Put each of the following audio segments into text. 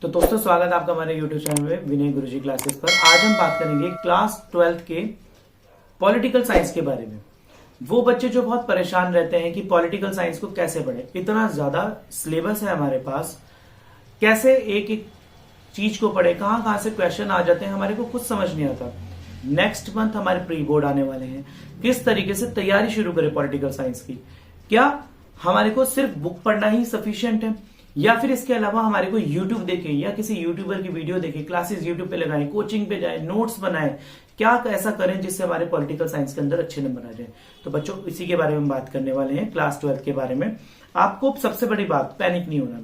तो दोस्तों स्वागत है आपका हमारे YouTube चैनल में विनय गुरुजी क्लासेस पर। आज हम बात करेंगे क्लास 12th के पॉलिटिकल साइंस के बारे में। वो बच्चे जो बहुत परेशान रहते हैं कि पॉलिटिकल साइंस को कैसे पढ़ें, इतना ज्यादा सिलेबस है हमारे पास, कैसे एक एक चीज को पढ़े, कहां कहां से क्वेश्चन आ जाते हैं, हमारे को कुछ समझ नहीं आता। नेक्स्ट मंथ हमारे प्री बोर्ड आने वाले हैं, किस तरीके से तैयारी शुरू करें पॉलिटिकल साइंस की। क्या हमारे को सिर्फ बुक पढ़ना ही सफिशियंट है या फिर इसके अलावा हमारे को YouTube देखें या किसी यूट्यूबर की वीडियो देखें, क्लासेस YouTube पे लगाएं, कोचिंग पे जाएं, नोट्स बनाएं, क्या ऐसा करें जिससे हमारे पॉलिटिकल साइंस के अंदर अच्छे नंबर आ जाएं। तो बच्चों इसी के बारे में बात करने वाले हैं, क्लास 12 के बारे में। आपको सबसे बड़ी बात, पैनिक नहीं होना,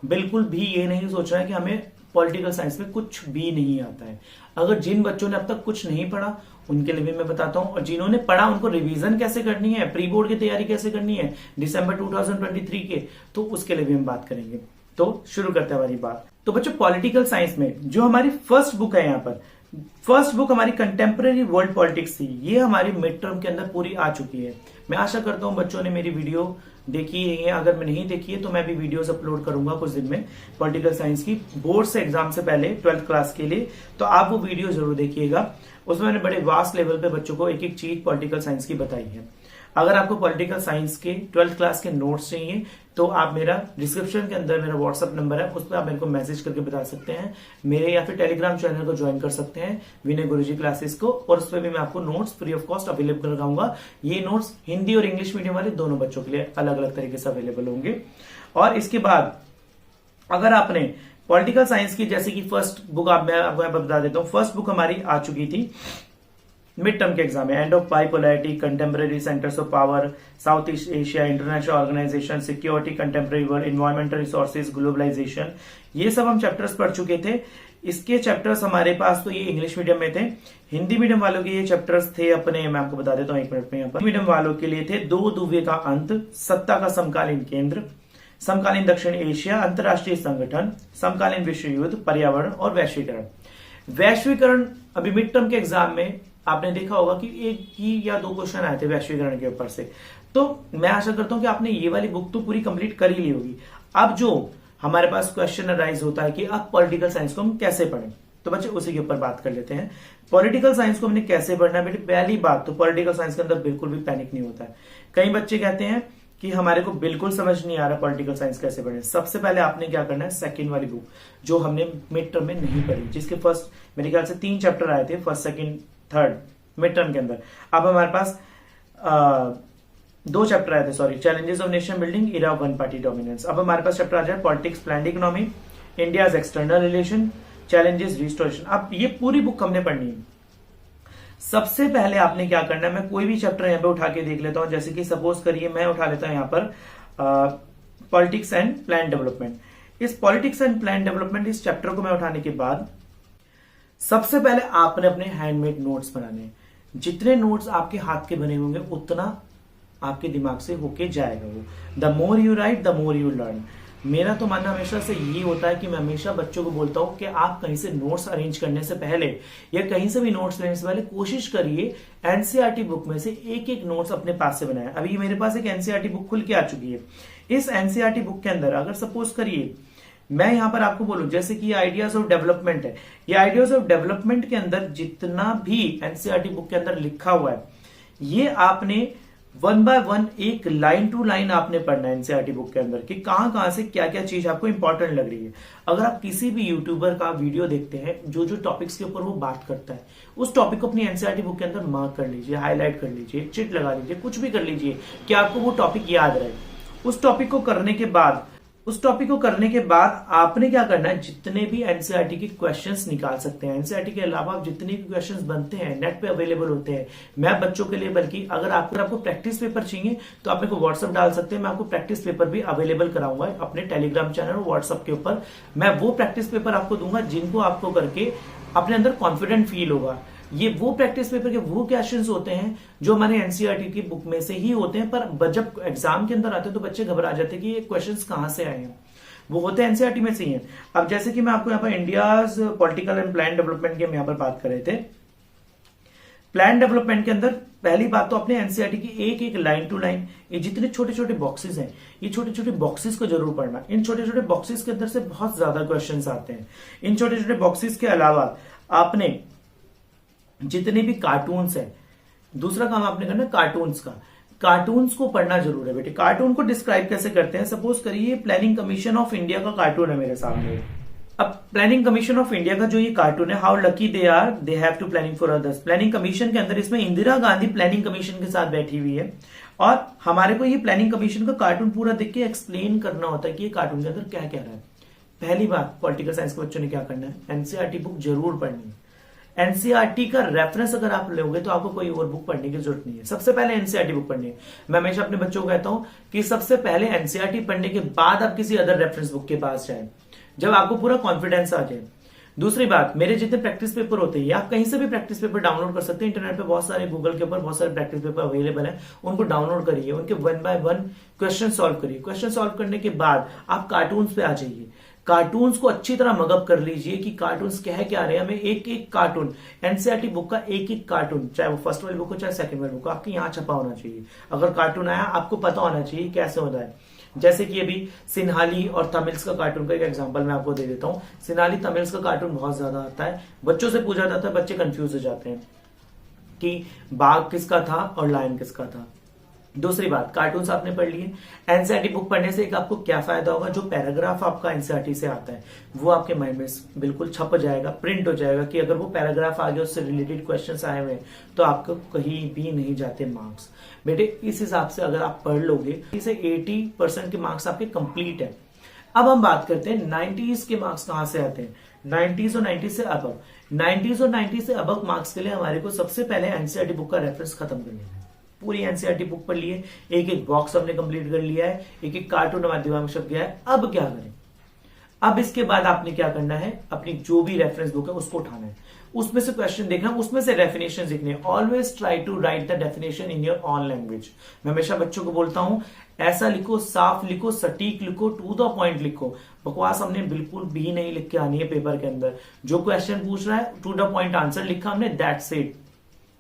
बिल्कुल भी ये नहीं सोचना है कि हमें पॉलिटिकल साइंस में कुछ भी नहीं आता है। अगर जिन बच्चों ने अब तक कुछ नहीं पढ़ा उनके लिए भी मैं बताता हूं, और जिन्होंने पढ़ा उनको रिवीजन कैसे करनी है, प्री बोर्ड की तैयारी कैसे करनी है दिसंबर 2023 के, तो उसके लिए भी हम बात करेंगे। तो शुरू करते हैं हमारी बात। तो बच्चों पॉलिटिकल साइंस में जो हमारी फर्स्ट बुक है, यहाँ पर फर्स्ट बुक हमारी कंटेम्प्रेरी वर्ल्ड पॉलिटिक्स थी, ये हमारी मिड टर्म के अंदर पूरी आ चुकी है। मैं आशा करता हूं बच्चों ने मेरी वीडियो देखी है, अगर मैं नहीं देखी है तो मैं भी वीडियोस अपलोड करूंगा कुछ दिन में पॉलिटिकल साइंस की, बोर्ड से एग्जाम से पहले 12th क्लास के लिए। तो आप वो वीडियो जरूर देखिएगा, उसमें मैंने बड़े वास्ट लेवल पे बच्चों को एक एक चीज पॉलिटिकल साइंस की बताई है। अगर आपको पॉलिटिकल साइंस के 12th क्लास के नोट्स चाहिए तो आप मेरा डिस्क्रिप्शन के अंदर मेरा व्हाट्सअप नंबर है, उस पर आप मेरे को मैसेज करके बता सकते हैं, मेरे या फिर टेलीग्राम चैनल को ज्वाइन कर सकते हैं विनय गुरुजी क्लासेस को, और उस पर भी मैं आपको notes free of cost available कराऊंगा। ये नोट्स हिंदी और इंग्लिश मीडियम वाले दोनों बच्चों के लिए अलग अलग तरीके से अवेलेबल होंगे। और इसके बाद अगर आपने पॉलिटिकल साइंस की, जैसे कि फर्स्ट बुक मैं आपको यहाँ पर बता देता हूँ, फर्स्ट बुक हमारी आ चुकी थी मिड टर्म के एग्जाम में, end of bipolarity, contemporary centres of power, south east Asia, international organisation, security, contemporary world, environmental resources, globalisation, ये सब हम चैप्टर्स पढ़ चुके थे। इसके चैप्टर्स हमारे पास तो ये इंग्लिश मीडियम में थे, हिंदी मीडियम वालों के ये चैप्टर्स थे अपने, मैं आपको बता देता हूँ एक मिनट में। यहाँ पर मीडियम वालों के लिए थे दो दुवे का अंत, सत्ता का समकालीन केंद्र, समकालीन दक्षिण एशिया, अंतरराष्ट्रीय संगठन, समकालीन विश्व युद्ध, पर्यावरण और वैश्वीकरण। वैश्वीकरण अभी मिड टर्म के एग्जाम में आपने देखा होगा कि एक ही या दो क्वेश्चन आए थे वैश्वीकरण के ऊपर से। तो मैं आशा करता हूं कि आपने ये वाली बुक तो पूरी कंप्लीट कर ही ली होगी। अब जो हमारे पास क्वेश्चन अराइज होता है कि अब पॉलिटिकल साइंस को हम कैसे पढ़ें, तो बच्चे उसी के ऊपर बात कर लेते हैं। पॉलिटिकल साइंस को हमने कैसे पढ़ना है बेटे, पहली बात तो पॉलिटिकल साइंस के अंदर बिल्कुल भी पैनिक नहीं होता है। कई बच्चे कहते हैं कि हमारे को बिल्कुल समझ नहीं आ रहा पॉलिटिकल साइंस कैसे पढ़े। सबसे पहले आपने क्या करना है, सेकंड वाली बुक जो हमने मिड टर्म में नहीं पढ़ी, जिसके फर्स्ट मेरे ख्याल से 3 चैप्टर आए थे, first second third mid term के अंदर। अब हमारे पास 2 चैप्टर आए थे, sorry, challenges of nation building, era of one party dominance. अब हमारे पास चैप्टर आ जाए politics, planned economy, India's external relation, challenges, restoration. अब ये पूरी बुक हमने पढ़नी है। सबसे पहले आपने क्या करना है, मैं कोई भी चैप्टर यहाँ पे उठा के देख लेता हूं, जैसे कि सपोज करिए मैं उठा लेता हूं यहाँ पर पॉलिटिक्स एंड प्लान डेवलपमेंट। इस पॉलिटिक्स एंड प्लान डेवलपमेंट इस चैप्टर को मैं उठाने के बाद सबसे पहले आपने अपने हैंडमेड नोट्स बनाने हैं। जितने नोट्स आपके हाथ के बने होंगे उतना आपके दिमाग से होके जाएगा वो। The more you right the more you learn. मेरा तो मानना हमेशा से ये होता है कि मैं हमेशा बच्चों को बोलता हूं कि आप कहीं से नोट्स अरेंज करने से पहले या कहीं से भी नोट्स लेने से पहले कोशिश करिए एनसीईआरटी बुक में से एक एक नोट्स अपने पास से बनाए। अभी मेरे पास एक एनसीईआरटी बुक खुल के आ चुकी है। इस एनसीईआरटी बुक के अंदर अगर सपोज करिए मैं यहां पर आपको बोलूं, जैसे कि आइडियाज ऑफ डेवलपमेंट है, ये आइडियाज ऑफ डेवलपमेंट के अंदर जितना भी एनसीईआरटी बुक के अंदर लिखा हुआ है ये आपने 1 बाय 1 एक लाइन टू लाइन आपने पढ़ना है एनसीईआरटी बुक के अंदर कि कहां कहां से क्या क्या चीज आपको इंपॉर्टेंट लग रही है। अगर आप किसी भी यूट्यूबर का वीडियो देखते हैं जो जो टॉपिक्स के ऊपर वो बात करता है, उस टॉपिक को अपनी एनसीईआरटी बुक के अंदर मार्क कर लीजिए, हाईलाइट कर लीजिए, चिट लगा लीजिए, कुछ भी कर लीजिए कि आपको वो टॉपिक याद रहे। उस टॉपिक को करने के बाद आपने क्या करना है, जितने भी एनसीईआरटी के क्वेश्चंस निकाल सकते हैं, एनसीईआरटी के अलावा जितने भी क्वेश्चंस बनते हैं नेट पे अवेलेबल होते हैं, मैं बच्चों के लिए, बल्कि अगर आपको प्रैक्टिस पेपर चाहिए तो आप मेरे को व्हाट्सअप डाल सकते हैं, मैं आपको प्रैक्टिस पेपर भी अवेलेबल कराऊंगा अपने टेलीग्राम चैनल और व्हाट्सअप के ऊपर। मैं वो प्रैक्टिस पेपर आपको दूंगा जिनको आपको करके अपने अंदर कॉन्फिडेंट फील होगा। ये वो प्रैक्टिस पेपर के वो क्वेश्चंस होते हैं जो हमारे एनसीईआरटी की बुक में से ही होते हैं, पर जब एग्जाम के अंदर आते हैं तो बच्चे घबरा जाते हैं कि ये क्वेश्चंस कहां से आए हैं, वो होते हैं एनसीईआरटी में से ही है। अब जैसे कि मैं आपको यहाँ पर India's political and plan development की हम यहाँ पर बात कर रहे थे। प्लान डेवलपमेंट के अंदर पहली बात तो अपने एनसीईआरटी की एक एक लाइन टू लाइन ये जितने छोटे छोटे बॉक्सेस हैं, ये छोटे छोटे बॉक्सेस को जरूर पढ़ना। इन छोटे छोटे बॉक्सेस के अंदर से बहुत ज्यादा क्वेश्चंस आते हैं। इन छोटे छोटे बॉक्सेस के अलावा आपने जितने भी कार्टून्स हैं, दूसरा काम आपने करना कार्टून्स का, कार्टून्स को पढ़ना जरूर है बेटे। कार्टून को डिस्क्राइब कैसे करते हैं, सपोज करिए प्लानिंग कमीशन ऑफ इंडिया का कार्टून है मेरे सामने। अब प्लानिंग कमीशन ऑफ इंडिया का जो ये कार्टून है, how lucky they are they have to planning for others. Planning commission के अंदर इसमें इंदिरा गांधी प्लानिंग कमीशन के साथ बैठी हुई है और हमारे को ये प्लानिंग कमीशन का कार्टून पूरा देख के एक्सप्लेन करना होता है कि ये कार्टून के अंदर क्या कह रहा है। पहली बात, पॉलिटिकल साइंस के बच्चों ने क्या करना है, एनसीईआरटी बुक जरूर पढ़नी है। एनसीईआरटी का रेफरेंस अगर आप लोगे तो आपको कोई और बुक पढ़ने की जरूरत नहीं है, सबसे पहले एनसीईआरटी बुक पढ़नी है। मैं हमेशा अपने बच्चों को कहता हूं कि सबसे पहले एनसीईआरटी पढ़ने के बाद आप किसी अदर रेफरेंस बुक के पास जाए, जब आपको पूरा कॉन्फिडेंस आ जाए। दूसरी बात, मेरे जितने प्रैक्टिस पेपर होते हैं, आप कहीं से भी प्रैक्टिस पेपर डाउनलोड कर सकते हैं। इंटरनेट पे बहुत सारे, गूगल के ऊपर बहुत सारे प्रैक्टिस पेपर अवेलेबल हैं, उनको डाउनलोड करिए, उनके 1 बाय 1 क्वेश्चन सॉल्व करिए। क्वेश्चन सॉल्व करने के बाद आप कार्टून्स पे आ जाइए, कार्टून्स को अच्छी तरह मगअप कर लीजिए कि कार्टून्स कह क्या रहे हैं। हमें एक एक कार्टून, एनसीईआरटी बुक का एक एक कार्टून, चाहे वो फर्स्ट वाली बुक हो चाहे सेकंड वाली बुक, आपके यहाँ छपा होना चाहिए। अगर कार्टून आया आपको पता होना चाहिए कैसे होता है। जैसे कि अभी सिन्हाली और तमिल्स का कार्टून का एक एग्जांपल मैं आपको दे देता हूं। सिन्हाली तमिल्स का कार्टून बहुत ज्यादा आता है, बच्चों से पूछा जाता है, बच्चे कंफ्यूज हो जाते हैं कि बाघ किसका था और लायन किसका था। दूसरी बात, कार्टून्स आपने पढ़ लिए। एनसीईआरटी बुक पढ़ने से एक आपको क्या फायदा होगा, जो पैराग्राफ आपका एनसीईआरटी से आता है वो आपके माइंड में बिल्कुल छप जाएगा, प्रिंट हो जाएगा कि अगर वो पैराग्राफ आ गया, उससे रिलेटेड क्वेश्चंस आए हुए हैं तो आपको कहीं भी नहीं जाते मार्क्स। बेटे इस हिसाब से अगर आप पढ़ लोगे, इसे 80% के मार्क्स आपके कंप्लीट है। अब हम बात करते हैं 90s के मार्क्स कहां से आते हैं। 90s और 90 से अबव, 90s और 90 से अबव मार्क्स के लिए हमारे को सबसे पहले एनसीईआरटी बुक का रेफरेंस खत्म कर लेना है। पूरी एनसीईआरटी बुक पढ़ लिए, एक एक बॉक्स हमने कंप्लीट कर लिया है, एक एक कार्टून हमारे दिमाग में छप गया है। अब क्या करें, अब इसके बाद आपने क्या करना है, अपनी जो भी रेफरेंस बुक है उसको उठाना है, उसमें से क्वेश्चन देखना, उसमें से डेफिनेशन लिखने। Always try to write the definition in your own language. मैं हमेशा बच्चों को बोलता हूं ऐसा लिखो, साफ लिखो, सटीक लिखो, टू द पॉइंट लिखो। बकवास हमने बिल्कुल भी नहीं लिख के आनी है पेपर के अंदर। जो क्वेश्चन पूछ रहा है टू द पॉइंट आंसर लिखा हमने, दैट्स इट।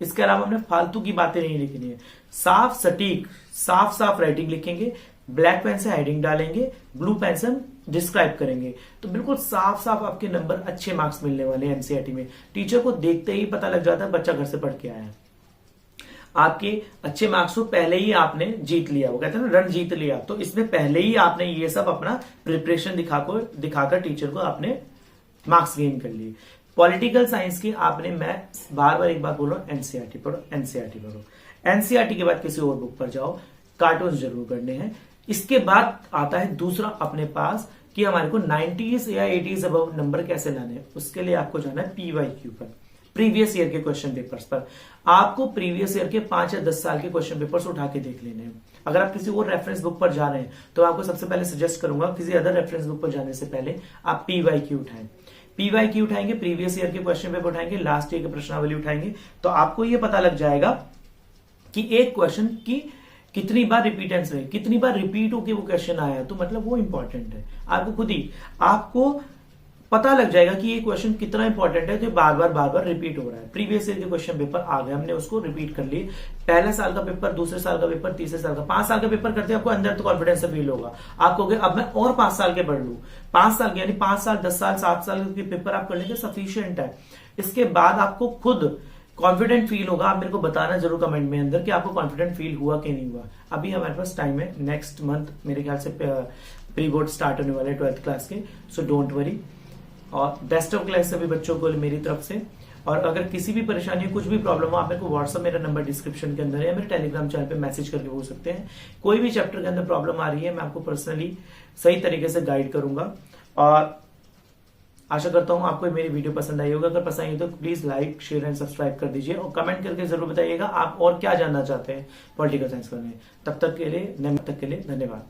इसके अलावा हमने फालतू की बातें नहीं लिखनी है। साफ सटीक, साफ साफ राइटिंग लिखेंगे, ब्लैक पेन से हेडिंग डालेंगे, ब्लू पेन से डिस्क्राइब करेंगे, तो बिल्कुल साफ साफ आपके नंबर, अच्छे मार्क्स मिलने वाले हैं एनसीईआरटी में। टीचर को देखते ही पता लग जाता है बच्चा घर से पढ़ के आया है। आपके अच्छे मार्क्स को पहले ही आपने जीत लिया, वो कहते हैं ना रन जीत लिया, तो इसमें पहले ही आपने ये सब अपना प्रिपरेशन दिखाकर टीचर को आपने मार्क्स गेन कर लिए। पॉलिटिकल साइंस की आपने, मैं बार बार एक बात बोल रहा हूं, एनसीईआरटी पढ़ो, एनसीईआरटी पढ़ो। एनसीईआरटी के बाद किसी और बुक पर जाओ, कार्टून जरूर करने हैं। इसके बाद आता है दूसरा अपने पास कि हमारे को 90s या 80s अबव नंबर कैसे लाने हैं। उसके लिए आपको जाना है पीवाईक्यू पर, प्रीवियस ईयर के क्वेश्चन पेपर्स पर। आपको प्रीवियस ईयर के 5 या 10 साल के क्वेश्चन पेपर्स उठा के देख लेने हैं। अगर आप किसी और रेफरेंस बुक पर जा रहे हैं तो आपको सबसे पहले सजेस्ट करूंगा किसी अदर रेफरेंस बुक पर जाने से पहले आप पीवाईक्यू उठाएं। पीवाईक्यू उठाएंगे, प्रीवियस ईयर के क्वेश्चन पेपर उठाएंगे, लास्ट ईयर के प्रश्नावली उठाएंगे, तो आपको यह पता लग जाएगा कि एक क्वेश्चन की कितनी बार रिपीटेंस रहे, कितनी बार रिपीट होके वो क्वेश्चन आया, तो मतलब वो इंपॉर्टेंट है। आपको खुद ही आपको पता लग जाएगा कि ये क्वेश्चन कितना इंपॉर्टेंट है, तो बार बार रिपीट हो रहा है। प्रीवियस ईयर के क्वेश्चन पेपर आ गए, हमने उसको रिपीट कर लिए। पहले साल का पेपर, दूसरे साल का पेपर, तीसरे साल का, 5 साल का पेपर करते आपको अंदर तो कॉन्फिडेंस फील होगा। आप कहोगे अब मैं और 5 साल के पढ़ लूं। 5 साल के यानी 5 साल, 10 साल, 7 साल के पेपर आप कर लेंगे, सफिशियंट है। इसके बाद आपको खुद कॉन्फिडेंट फील होगा। आप मेरे को बताना जरूर कमेंट में अंदर कि आपको कॉन्फिडेंट फील हुआ कि नहीं हुआ। अभी हमारे पास टाइम है, नेक्स्ट मंथ मेरे ख्याल से प्री बोर्ड स्टार्ट होने वाले 12th क्लास के, सो डोंट वरी। और बेस्ट ऑफ क्लास सभी बच्चों को मेरी तरफ से। और अगर किसी भी परेशानी, कुछ भी प्रॉब्लम हो, आप मेरे को व्हाट्सएप, मेरा नंबर डिस्क्रिप्शन के अंदर है, या मेरे टेलीग्राम चैनल पे मैसेज करके पूछ सकते हैं। कोई भी चैप्टर के अंदर प्रॉब्लम आ रही है, मैं आपको पर्सनली सही तरीके से गाइड करूंगा। और आशा करता हूं आपको मेरी वीडियो पसंद आई होगा। अगर पसंद आई तो please like, share and subscribe कर दीजिए और कमेंट करके जरूर बताइएगा आप और क्या जानना चाहते हैं पॉलिटिकल साइंस में। तब तक के लिए धन्यवाद।